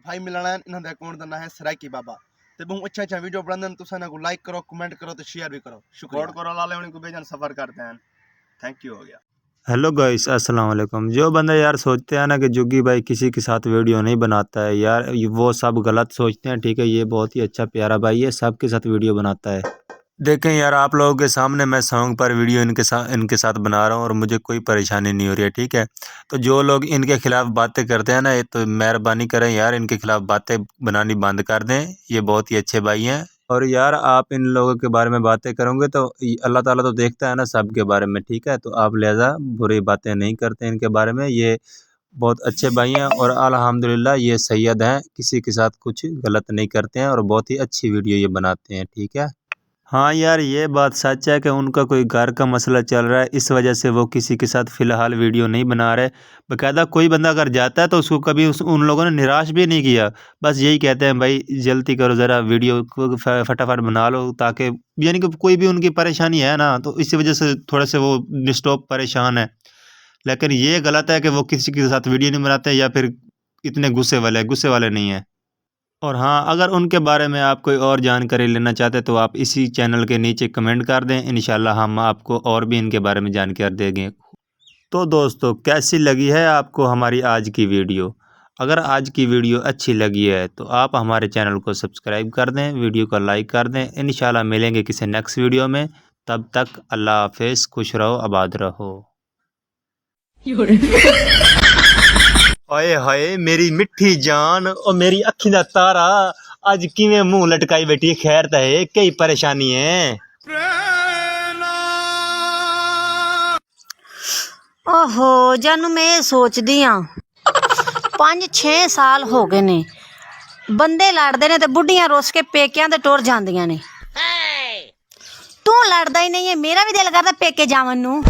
भाई मिलना है इन्हां दे अकाउंट दा नाम है सराकी बाबा ते बहुत अच्छा वीडियो बनांदे तुसां इन्हां को लाइक करो कमेंट करो ते शेयर भी करो शुक्रिया गौर करो लाले उनको भेजन सफर करते हैं। थैंक यू हो गया। हेलो गाइस अस्सलाम वालेकुम। जो बंदा यार सोचते हैं ना कि जुग्गी भाई किसी के साथ वीडियो नहीं बनाता है यार, वो सब गलत सोचते हैं। ठीक है, ये बहुत ही अच्छा प्यारा भाई है, सबके साथ वीडियो बनाता है। देखें यार, आप लोगों के सामने मैं सॉन्ग पर वीडियो इनके साथ बना रहा हूँ और मुझे कोई परेशानी नहीं हो रही है। ठीक है, तो जो लोग इनके खिलाफ बातें करते हैं ना, ये तो मेहरबानी करें यार, इनके खिलाफ बातें बनानी बंद कर दें। ये बहुत ही अच्छे भाई हैं और यार आप इन लोगों के बारे में बातें करोगे तो अल्लाह ताला तो देखता है ना सब के बारे में। ठीक है, तो आप लिहाजा बुरी बातें नहीं करते इनके बारे में। ये बहुत अच्छे भाई हैं और अल्हम्दुलिल्लाह ये सैयद हैं, किसी के साथ कुछ गलत नहीं करते हैं और बहुत ही अच्छी वीडियो ये बनाते हैं। ठीक है, हाँ यार, ये बात सच है कि उनका कोई घर का मसला चल रहा है, इस वजह से वो किसी के साथ फ़िलहाल वीडियो नहीं बना रहे। बाकायदा कोई बंदा अगर जाता है तो उसको कभी उन लोगों ने निराश भी नहीं किया। बस यही कहते हैं भाई जल्दी करो, ज़रा वीडियो को फटाफट बना लो, ताकि यानी कि कोई भी उनकी परेशानी है ना, तो इसी वजह से थोड़े से वो डिस्टर्ब परेशान है। लेकिन ये गलत है कि वो किसी के साथ वीडियो नहीं बनाते या फिर इतने गुस्से वाले नहीं हैं। और हाँ, अगर उनके बारे में आप कोई और जानकारी लेना चाहते तो आप इसी चैनल के नीचे कमेंट कर दें, इंशाल्लाह हम आपको और भी इनके बारे में जानकारी देंगे। तो दोस्तों, कैसी लगी है आपको हमारी आज की वीडियो? अगर आज की वीडियो अच्छी लगी है तो आप हमारे चैनल को सब्सक्राइब कर दें, वीडियो को लाइक कर दें। इंशाल्लाह मिलेंगे किसी नेक्स्ट वीडियो में, तब तक अल्लाह हाफिज़, खुश रहो, आबाद रहो। ओए होए मेरी मिठी जान और मेरी अखी दा तारा, अज किवें मुंह लटकाई बैठी? खैर तो है, कई परेशानी है? ओहो जानू मैं सोचदी हाँ 5-6 साल हो गए ने बंदे लड़दे ने ते बुढ़ियां रुस के पेकियां ते टुर जांदियां ने। तू लड़दा ही नहीं है, मेरा भी दिल करदा पेके जावन नू।